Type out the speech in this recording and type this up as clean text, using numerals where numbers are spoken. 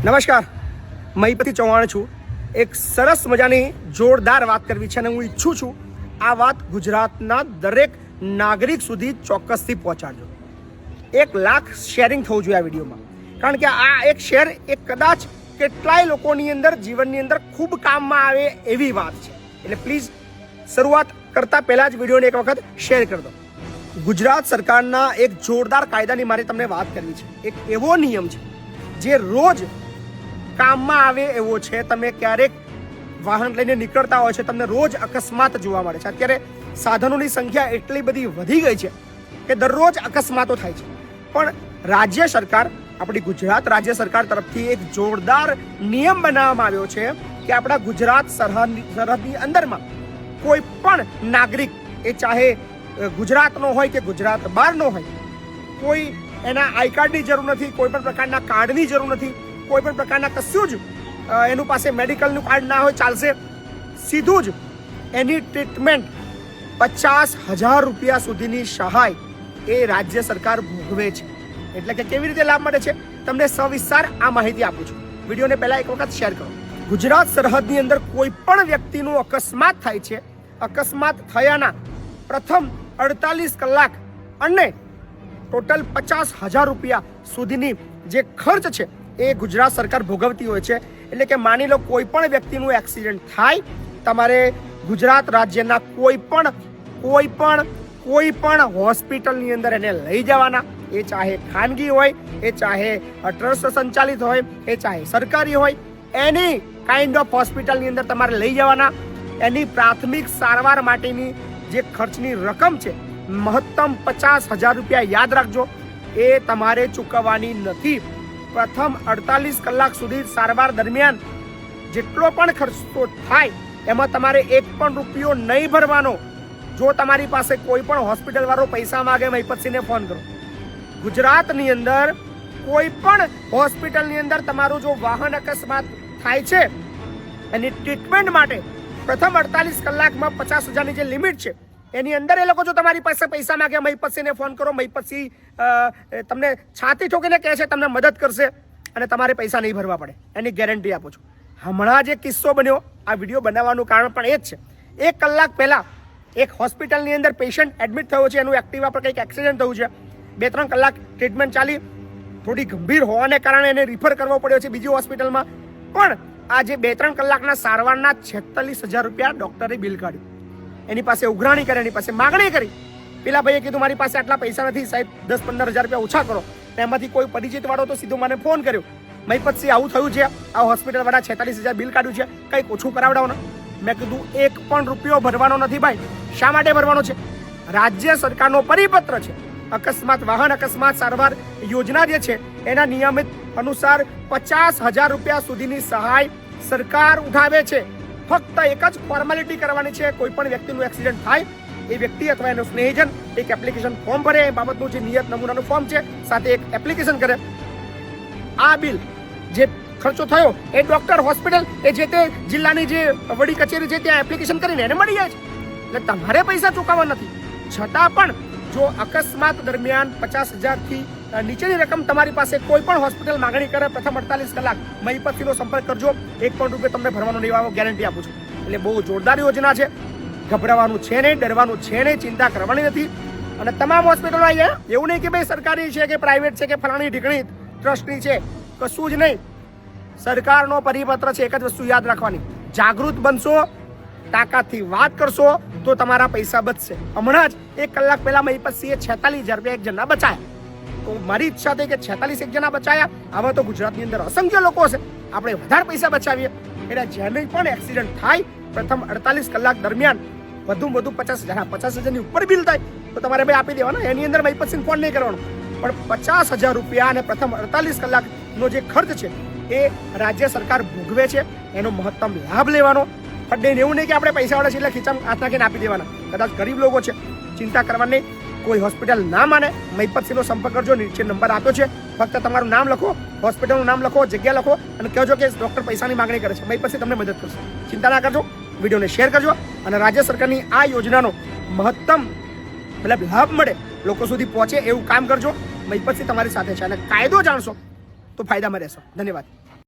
નમસ્કાર, મહીપતિ ચૌહાણ છું. એક સરસ મજાની જોરદાર વાત કરવી છે અને હું ઈચ્છું છું આ વાત ગુજરાતના દરેક નાગરિક સુધી ચોક્કસથી પહોંચાડજો. 1 લાખ શેરિંગ થવું જોઈએ આ વિડીયોમાં, કારણ કે આ એક શેર એ કદાચ કેટલાય લોકોની અંદર જીવનની અંદર ખૂબ કામમાં આવે એવી વાત છે. એટલે પ્લીઝ શરૂઆત કરતા પહેલા જ વિડીયોને એક વખત શેર કરી દો. ગુજરાત સરકારના એક જોરદાર કાયદાની મારે તમને વાત કરવી છે. એક એવો નિયમ છે જે રોજ કામમાં આવે એવો છે. તમે ક્યારેક વાહન લઈને નીકળતા હોય છે, તમને રોજ અકસ્માત જોવા મળે છે. અત્યારે સાધનોની સંખ્યા એટલી બધી વધી ગઈ છે કે દરરોજ અકસ્માતો થાય છે. પણ રાજ્ય સરકાર, આપણી ગુજરાત રાજ્ય સરકાર તરફથી એક જોરદાર નિયમ બનાવવામાં આવ્યો છે કે આપણા ગુજરાત સરહદની અંદરમાં કોઈ પણ નાગરિક, એ ચાહે ગુજરાતનો હોય કે ગુજરાત બહારનો હોય, કોઈ એના આઈ કાર્ડની જરૂર નથી, કોઈ પણ પ્રકારના કાર્ડની જરૂર નથી, કોઈ પણ પ્રકારના કશું જ એનું પાસે મેડિકલનું કાર્ડ ના હોય ચાલશે. સીધું જ એની ટ્રીટમેન્ટ 50,000 રૂપિયા સુધીની સહાય એ રાજ્ય સરકાર ભોગવે છે. એટલે કે કેવી રીતે લાભ મળે છે તમને સવિસ્તાર આ માહિતી આપું છું. વિડીયોને પહેલા એક વખત શેર કરો. ગુજરાત સરહદની અંદર કોઈ પણ વ્યક્તિનું અકસ્માત થાય છે. અકસ્માત થયાના પ્રથમ 48 કલાક અને ટોટલ 50,000 રૂપિયા સુધીની જે ખર્ચ છે એ ગુજરાત સરકાર ભોગવતી હોય છે. એટલે કે માની લો કોઈ પણ વ્યક્તિનું એક્સિડન્ટ થાય, તમારે ગુજરાત રાજ્યના કોઈ પણ હોસ્પિટલની અંદર એને લઈ જવાના. એ ચાહે ખાનગી હોય, એ ચાહે ટ્રસ્ટ સંચાલિત હોય, એ ચાહે સરકારી હોય, એની કાઇન્ડ ઓફ હોસ્પિટલની અંદર તમારે લઈ જવાના. એની પ્રાથમિક સારવાર માટેની જે ખર્ચની રકમ છે મહત્તમ 50,000 રૂપિયા, યાદ રાખજો, એ તમારે ચૂકવવાની નથી. પ્રથમ 48 કલાક સુધી સારવાર દરમિયાન જેટલો પણ ખર્ચો થાય એમાં તમારે 1 પણ રૂપિયો નહીં ભરવાનો. જો તમારી પાસે કોઈ પણ હોસ્પિટલ વાળો પૈસા માંગે, મહીપતસિંહને ફોન કરો. ગુજરાતની અંદર કોઈ પણ હોસ્પિટલની અંદર તમારું જો વાહન અકસ્માત થાય છે એની ટ્રીટમેન્ટ માટે પ્રથમ 48 કલાકમાં 50,000ની જે લિમિટ છે એની અંદર એ લોકો જો તમારી પાસે પૈસા માંગે, મહીપતસિંહને ફોન કરો. મહીપતસિંહ તમને છાતી ઠોકીને કહે છે તમને મદદ કરશે અને તમારે પૈસા નહીં ભરવા પડે, એની ગેરંટી આપું છું. હમણાં જે કિસ્સો બન્યો, આ વિડીયો બનાવવાનું કારણ પણ એ જ છે. 1 કલાક પહેલા એક હોસ્પિટલની અંદર પેશન્ટ એડમિટ થયો છે. એનું એક્ટિવા પર કંઈક એક્સિડન્ટ થયું છે. 2-3 કલાક ટ્રીટમેન્ટ ચાલી, થોડી ગંભીર હોવાને કારણે એને રિફર કરવો પડ્યો છે બીજી હોસ્પિટલમાં. પણ આ જે 2-3 કલાકના સારવારના 46,000 રૂપિયા ડોક્ટરે બિલ કાઢ્યું. એની પાસે ઉઘરાણી કરી, એની પાસે માગણી કરી. પેલા ભાઈએ કીધું મારી પાસે આટલા પૈસા નથી સાહેબ, 10-15,000 રૂપિયા ઓછા કરો. એમાંથી કોઈ પરિચિત વાળો તો સીધો મને ફોન કર્યો, મહીપતસિંહ આવું થયું છે, આ હોસ્પિટલ વાળા 46,000 બિલ કાઢ્યું છે, કંઈક ઓછું કરાવડાવો ને. મેં કીધું 1 પણ રૂપિયો ભરવાનો નથી ભાઈ. શા માટે ભરવાનો છે? રાજ્ય સરકારનો પરિપત્ર છે. વાહન અકસ્માત સારવાર યોજના જે છે એના નિયમિત અનુસાર 50,000 રૂપિયા સુધીની સહાય સરકાર ઉઠાવે છે. ફક્ત એક જ ફોર્માલિટી કરવાની છે. કોઈ પણ વ્યક્તિનું એક્સિડન્ટ થાય, એ વ્યક્તિ અથવા એનો સ્નેહીજન એક એપ્લિકેશન ફોર્મ ભરે, એ બાબતનું જે નિયત નમૂનાનું ફોર્મ છે સાથે એક એપ્લિકેશન કરે. આ બિલ જે ખર્ચો થયો એ ડોક્ટર, હોસ્પિટલ, એ જે તે જિલ્લાની જે વડી કચેરી છે ત્યાં એપ્લિકેશન કરીને એને મળી જાય છે. એટલે તમારે પૈસા ચૂકવવા નથી. છતાં પણ જો અકસ્માત દરમિયાન 50,000થી નીચેની રકમ તમારી પાસે કોઈ પણ હોસ્પિટલ માગણી કરે, પ્રથમ 48 કલાક મહીપતસિંહનો સંપર્ક કરજો. 1 પણ રૂપિયો તમને ભરવાનો નહીં આવે, ગેરંટી આપું છું. એટલે બહુ જોરદાર યોજના છે. ગભરાવાનું છે નહીં, ડરવાનું છે નહીં, ચિંતા કરવાની નથી. અને તમામ હોસ્પિટલો આવી જાય. એવું નહીં કે ભાઈ સરકારી છે કે પ્રાઇવેટ છે કે ફલાણી ઢીકણી ટ્રસ્ટની છે, કશું જ નહીં. સરકારનો પરિપત્ર છે. એક જ વસ્તુ યાદ રાખવાની, જાગૃત બનશો, તાકાતથી વાત કરશો તો તમારા પૈસા બચશે. હમણાં જ 1 કલાક પહેલા મહીપતસિંહે 46,000 રૂપિયા એક જણા બચાયા. તો મારી ઈચ્છા થઈ કે 46 એક જણા બચાયા. આવા તો ગુજરાતની અંદર અસંખ્ય લોકો છે, આપણે વધારે પૈસા બચાવીએ. એટલે જેને પણ એક્સિડન્ટ થાય પ્રથમ 48 કલાક દરમિયાન વધુમાં વધુ 50,000ની ઉપર બિલ થાય તો તમારે ભાઈ આપી દેવાના. એની અંદર મહીપતસિંહ ફોન નહીં કરવાનો. પણ 50,000 રૂપિયા અને પ્રથમ 48 કલાકનો જે ખર્ચ છે એ રાજ્ય સરકાર ભોગવે છે. એનો મહત્તમ લાભ લેવાનો. પણ એવું નહીં કે આપણે પૈસાવાળા છે એટલે ખીચામાં હાથ નાખીને આપી દેવાના. કદાચ ગરીબ લોકો છે, ચિંતા કરવાની નહીં. કોઈ હોસ્પિટલ ના માને, મહીપતસિંહનો સંપર્ક કરજો. નીચે નંબર આપ્યો છે, ફક્ત તમારું નામ લખો, હોસ્પિટલનું નામ લખો, જગ્યા લખો અને કહેજો કે ડોક્ટર પૈસાની માગણી કરે છે. મહીપતસિંહ તમને મદદ કરશે. ચિંતા ના કરજો. વિડીયોને શેર કરજો અને રાજ્ય સરકારની આ યોજનાનો મહત્તમ લાભ મળે, લોકો સુધી પહોંચે એવું કામ કરજો. મહીપતસિંહ તમારી સાથે છે અને કાયદો જાણશો તો ફાયદામાં રહેશો. ધન્યવાદ.